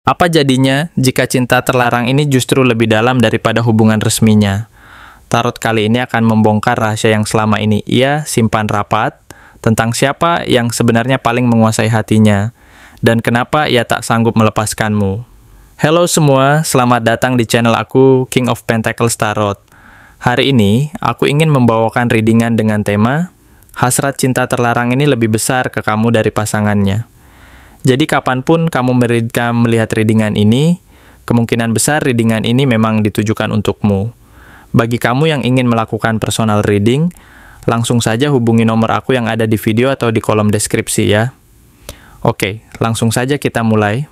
Apa jadinya jika cinta terlarang ini justru lebih dalam daripada hubungan resminya? Tarot kali ini akan membongkar rahasia yang selama ini ia simpan rapat tentang siapa yang sebenarnya paling menguasai hatinya dan kenapa ia tak sanggup melepaskanmu. Halo semua, selamat datang di channel aku, King of Pentacles Tarot. Hari ini, aku ingin membawakan readingan dengan tema hasrat cinta terlarang ini lebih besar ke kamu dari pasangannya. Jadi kapanpun kamu melihat readingan ini, kemungkinan besar readingan ini memang ditujukan untukmu. Bagi kamu yang ingin melakukan personal reading, langsung saja hubungi nomor aku yang ada di video atau di kolom deskripsi ya. Oke, langsung saja kita mulai.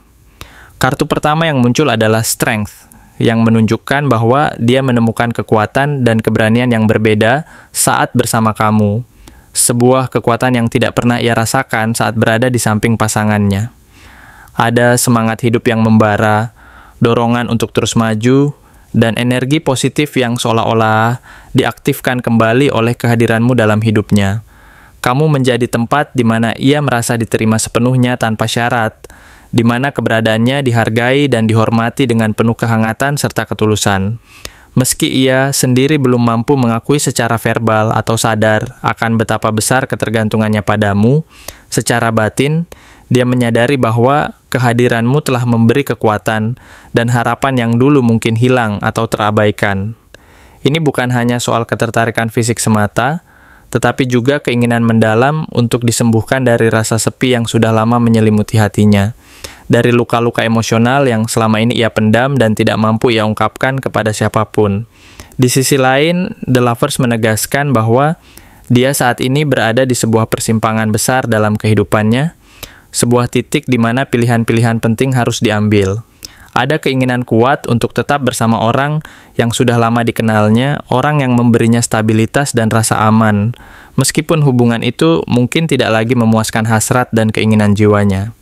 Kartu pertama yang muncul adalah Strength, yang menunjukkan bahwa dia menemukan kekuatan dan keberanian yang berbeda saat bersama kamu. Sebuah kekuatan yang tidak pernah ia rasakan saat berada di samping pasangannya. Ada semangat hidup yang membara, dorongan untuk terus maju, dan energi positif yang seolah-olah diaktifkan kembali oleh kehadiranmu dalam hidupnya. Kamu menjadi tempat di mana ia merasa diterima sepenuhnya tanpa syarat, di mana keberadaannya dihargai dan dihormati dengan penuh kehangatan serta ketulusan. Meski ia sendiri belum mampu mengakui secara verbal atau sadar akan betapa besar ketergantungannya padamu, secara batin, dia menyadari bahwa kehadiranmu telah memberi kekuatan dan harapan yang dulu mungkin hilang atau terabaikan. Ini bukan hanya soal ketertarikan fisik semata, tetapi juga keinginan mendalam untuk disembuhkan dari rasa sepi yang sudah lama menyelimuti hatinya. Dari luka-luka emosional yang selama ini ia pendam dan tidak mampu ia ungkapkan kepada siapapun. Di sisi lain, The Lovers menegaskan bahwa dia saat ini berada di sebuah persimpangan besar dalam kehidupannya, sebuah titik di mana pilihan-pilihan penting harus diambil. Ada keinginan kuat untuk tetap bersama orang yang sudah lama dikenalnya, orang yang memberinya stabilitas dan rasa aman, meskipun hubungan itu mungkin tidak lagi memuaskan hasrat dan keinginan jiwanya.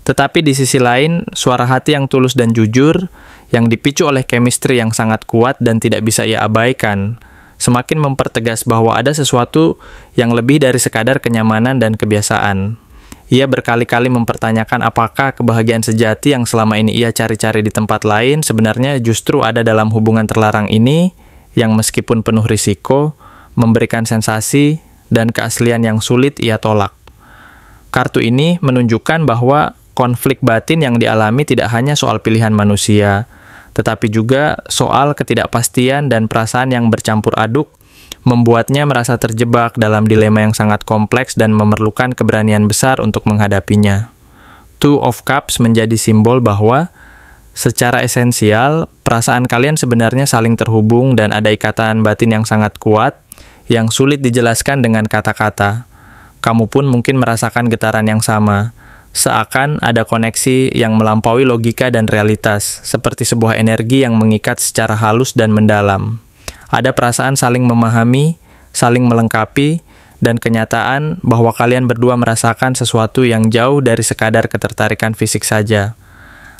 Tetapi di sisi lain, suara hati yang tulus dan jujur, yang dipicu oleh chemistry yang sangat kuat dan tidak bisa ia abaikan, semakin mempertegas bahwa ada sesuatu yang lebih dari sekadar kenyamanan dan kebiasaan. Ia berkali-kali mempertanyakan apakah kebahagiaan sejati yang selama ini ia cari-cari di tempat lain sebenarnya justru ada dalam hubungan terlarang ini, yang meskipun penuh risiko, memberikan sensasi dan keaslian yang sulit ia tolak. Kartu ini menunjukkan bahwa konflik batin yang dialami tidak hanya soal pilihan manusia, tetapi juga soal ketidakpastian dan perasaan yang bercampur aduk, membuatnya merasa terjebak dalam dilema yang sangat kompleks dan memerlukan keberanian besar untuk menghadapinya. Two of Cups menjadi simbol bahwa, secara esensial, perasaan kalian sebenarnya saling terhubung dan ada ikatan batin yang sangat kuat, yang sulit dijelaskan dengan kata-kata. Kamu pun mungkin merasakan getaran yang sama. Seakan ada koneksi yang melampaui logika dan realitas, seperti sebuah energi yang mengikat secara halus dan mendalam. Ada perasaan saling memahami, saling melengkapi, dan kenyataan bahwa kalian berdua merasakan sesuatu yang jauh dari sekadar ketertarikan fisik saja.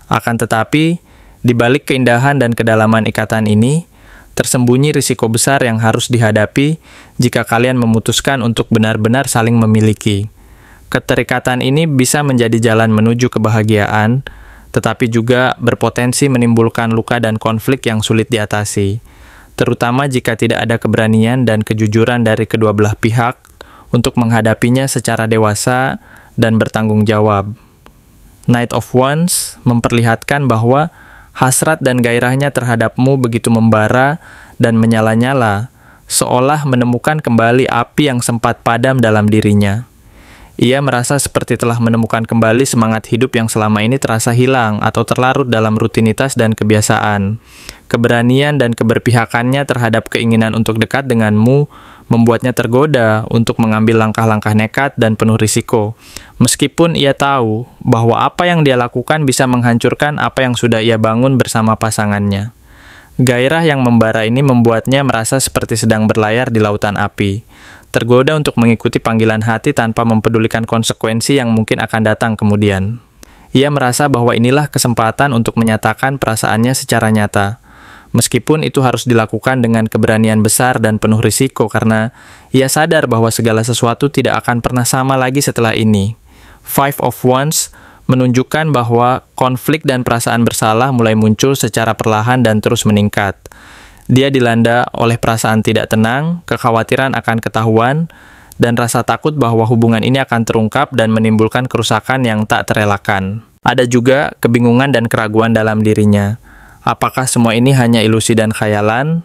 Akan tetapi, di balik keindahan dan kedalaman ikatan ini, tersembunyi risiko besar yang harus dihadapi jika kalian memutuskan untuk benar-benar saling memiliki. Keterikatan ini bisa menjadi jalan menuju kebahagiaan, tetapi juga berpotensi menimbulkan luka dan konflik yang sulit diatasi, terutama jika tidak ada keberanian dan kejujuran dari kedua belah pihak untuk menghadapinya secara dewasa dan bertanggung jawab. Knight of Wands memperlihatkan bahwa hasrat dan gairahnya terhadapmu begitu membara dan menyala-nyala, seolah menemukan kembali api yang sempat padam dalam dirinya. Ia merasa seperti telah menemukan kembali semangat hidup yang selama ini terasa hilang atau terlarut dalam rutinitas dan kebiasaan. Keberanian dan keberpihakannya terhadap keinginan untuk dekat denganmu membuatnya tergoda untuk mengambil langkah-langkah nekat dan penuh risiko. Meskipun ia tahu bahwa apa yang dia lakukan bisa menghancurkan apa yang sudah ia bangun bersama pasangannya. Gairah yang membara ini membuatnya merasa seperti sedang berlayar di lautan api. Tergoda untuk mengikuti panggilan hati tanpa mempedulikan konsekuensi yang mungkin akan datang kemudian. Ia merasa bahwa inilah kesempatan untuk menyatakan perasaannya secara nyata. Meskipun itu harus dilakukan dengan keberanian besar dan penuh risiko karena ia sadar bahwa segala sesuatu tidak akan pernah sama lagi setelah ini. Five of Wands menunjukkan bahwa konflik dan perasaan bersalah mulai muncul secara perlahan dan terus meningkat. Dia dilanda oleh perasaan tidak tenang, kekhawatiran akan ketahuan, dan rasa takut bahwa hubungan ini akan terungkap dan menimbulkan kerusakan yang tak terelakkan. Ada juga kebingungan dan keraguan dalam dirinya. Apakah semua ini hanya ilusi dan khayalan,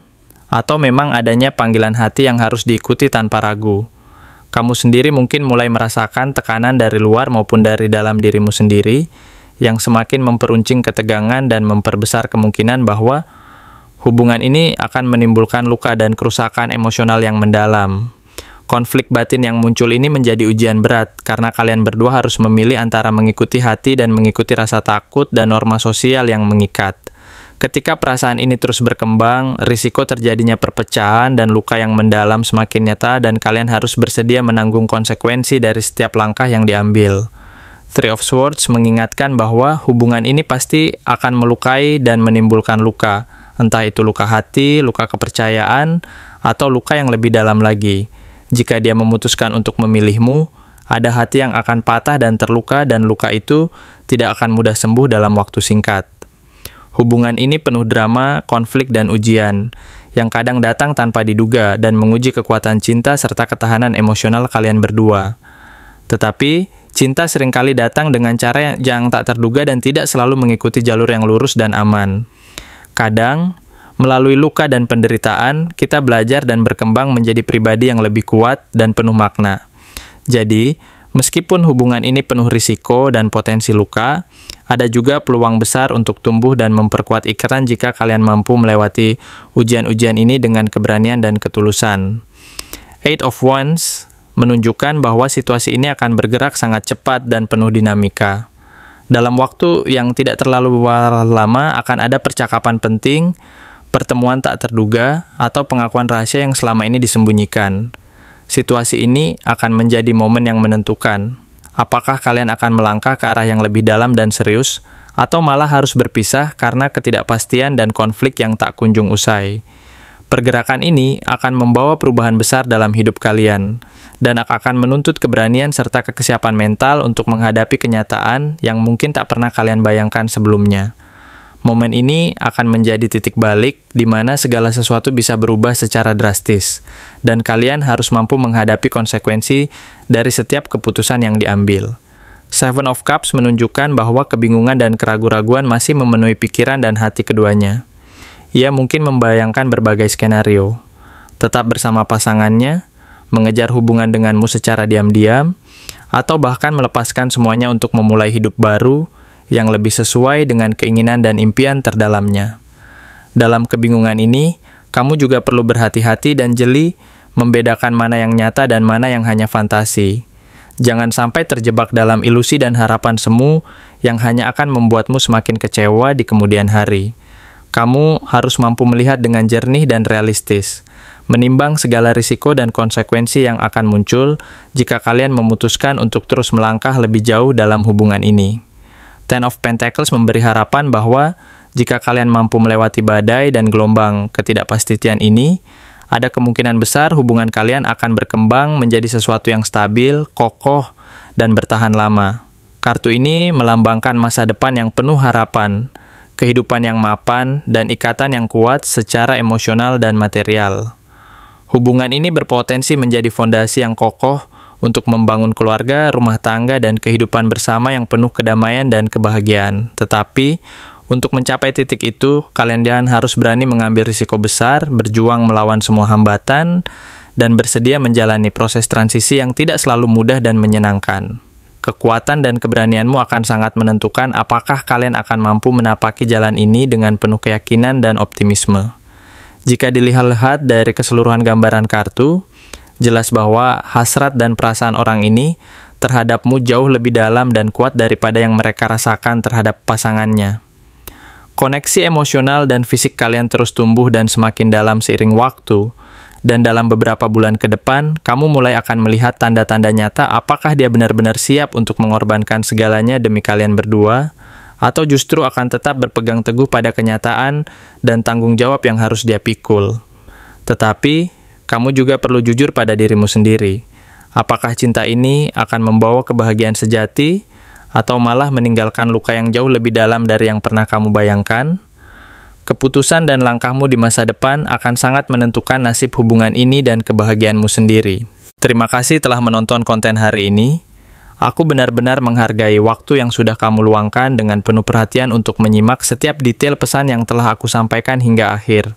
atau memang adanya panggilan hati yang harus diikuti tanpa ragu? Kamu sendiri mungkin mulai merasakan tekanan dari luar maupun dari dalam dirimu sendiri, yang semakin memperuncing ketegangan dan memperbesar kemungkinan bahwa hubungan ini akan menimbulkan luka dan kerusakan emosional yang mendalam. Konflik batin yang muncul ini menjadi ujian berat, karena kalian berdua harus memilih antara mengikuti hati dan mengikuti rasa takut dan norma sosial yang mengikat. Ketika perasaan ini terus berkembang, risiko terjadinya perpecahan dan luka yang mendalam semakin nyata dan kalian harus bersedia menanggung konsekuensi dari setiap langkah yang diambil. Three of Swords mengingatkan bahwa hubungan ini pasti akan melukai dan menimbulkan luka, entah itu luka hati, luka kepercayaan, atau luka yang lebih dalam lagi. Jika dia memutuskan untuk memilihmu, ada hati yang akan patah dan terluka dan luka itu tidak akan mudah sembuh dalam waktu singkat. Hubungan ini penuh drama, konflik, dan ujian, yang kadang datang tanpa diduga dan menguji kekuatan cinta serta ketahanan emosional kalian berdua. Tetapi, cinta seringkali datang dengan cara yang tak terduga dan tidak selalu mengikuti jalur yang lurus dan aman. Kadang, melalui luka dan penderitaan, kita belajar dan berkembang menjadi pribadi yang lebih kuat dan penuh makna. Jadi, meskipun hubungan ini penuh risiko dan potensi luka, ada juga peluang besar untuk tumbuh dan memperkuat ikatan jika kalian mampu melewati ujian-ujian ini dengan keberanian dan ketulusan. Eight of Wands menunjukkan bahwa situasi ini akan bergerak sangat cepat dan penuh dinamika. Dalam waktu yang tidak terlalu lama akan ada percakapan penting, pertemuan tak terduga, atau pengakuan rahasia yang selama ini disembunyikan. Situasi ini akan menjadi momen yang menentukan. Apakah kalian akan melangkah ke arah yang lebih dalam dan serius, atau malah harus berpisah karena ketidakpastian dan konflik yang tak kunjung usai? Pergerakan ini akan membawa perubahan besar dalam hidup kalian, dan akan menuntut keberanian serta kesiapan mental untuk menghadapi kenyataan yang mungkin tak pernah kalian bayangkan sebelumnya. Momen ini akan menjadi titik balik di mana segala sesuatu bisa berubah secara drastis, dan kalian harus mampu menghadapi konsekuensi dari setiap keputusan yang diambil. Seven of Cups menunjukkan bahwa kebingungan dan keraguan-raguan masih memenuhi pikiran dan hati keduanya. Ia mungkin membayangkan berbagai skenario. Tetap bersama pasangannya, mengejar hubungan denganmu secara diam-diam, atau bahkan melepaskan semuanya untuk memulai hidup baru yang lebih sesuai dengan keinginan dan impian terdalamnya. Dalam kebingungan ini, kamu juga perlu berhati-hati dan jeli membedakan mana yang nyata dan mana yang hanya fantasi. Jangan sampai terjebak dalam ilusi dan harapan semu yang hanya akan membuatmu semakin kecewa di kemudian hari. Kamu harus mampu melihat dengan jernih dan realistis, menimbang segala risiko dan konsekuensi yang akan muncul jika kalian memutuskan untuk terus melangkah lebih jauh dalam hubungan ini. Ten of Pentacles memberi harapan bahwa jika kalian mampu melewati badai dan gelombang ketidakpastian ini, ada kemungkinan besar hubungan kalian akan berkembang menjadi sesuatu yang stabil, kokoh, dan bertahan lama. Kartu ini melambangkan masa depan yang penuh harapan, kehidupan yang mapan, dan ikatan yang kuat secara emosional dan material. Hubungan ini berpotensi menjadi fondasi yang kokoh untuk membangun keluarga, rumah tangga, dan kehidupan bersama yang penuh kedamaian dan kebahagiaan. Tetapi, untuk mencapai titik itu, kalian harus berani mengambil risiko besar, berjuang melawan semua hambatan, dan bersedia menjalani proses transisi yang tidak selalu mudah dan menyenangkan. Kekuatan dan keberanianmu akan sangat menentukan apakah kalian akan mampu menapaki jalan ini dengan penuh keyakinan dan optimisme. Jika dilihat dari keseluruhan gambaran kartu, jelas bahwa hasrat dan perasaan orang ini terhadapmu jauh lebih dalam dan kuat daripada yang mereka rasakan terhadap pasangannya. Koneksi emosional dan fisik kalian terus tumbuh dan semakin dalam seiring waktu, dan dalam beberapa bulan ke depan, kamu mulai akan melihat tanda-tanda nyata apakah dia benar-benar siap untuk mengorbankan segalanya demi kalian berdua, atau justru akan tetap berpegang teguh pada kenyataan dan tanggung jawab yang harus dia pikul. Tetapi, kamu juga perlu jujur pada dirimu sendiri. Apakah cinta ini akan membawa kebahagiaan sejati, atau malah meninggalkan luka yang jauh lebih dalam dari yang pernah kamu bayangkan? Keputusan dan langkahmu di masa depan akan sangat menentukan nasib hubungan ini dan kebahagiaanmu sendiri. Terima kasih telah menonton konten hari ini. Aku benar-benar menghargai waktu yang sudah kamu luangkan dengan penuh perhatian untuk menyimak setiap detail pesan yang telah aku sampaikan hingga akhir.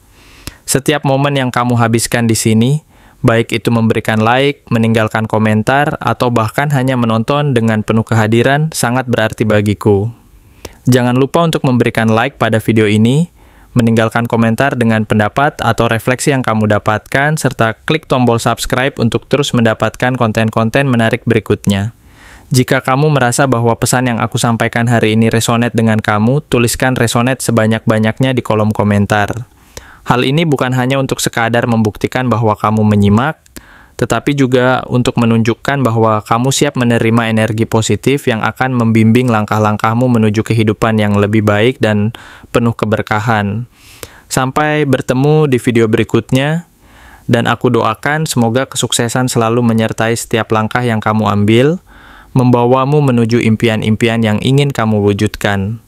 Setiap momen yang kamu habiskan di sini, baik itu memberikan like, meninggalkan komentar, atau bahkan hanya menonton dengan penuh kehadiran, sangat berarti bagiku. Jangan lupa untuk memberikan like pada video ini, meninggalkan komentar dengan pendapat atau refleksi yang kamu dapatkan, serta klik tombol subscribe untuk terus mendapatkan konten-konten menarik berikutnya. Jika kamu merasa bahwa pesan yang aku sampaikan hari ini resonate dengan kamu, tuliskan resonate sebanyak-banyaknya di kolom komentar. Hal ini bukan hanya untuk sekadar membuktikan bahwa kamu menyimak, tetapi juga untuk menunjukkan bahwa kamu siap menerima energi positif yang akan membimbing langkah-langkahmu menuju kehidupan yang lebih baik dan penuh keberkahan. Sampai bertemu di video berikutnya, dan aku doakan semoga kesuksesan selalu menyertai setiap langkah yang kamu ambil, membawamu menuju impian-impian yang ingin kamu wujudkan.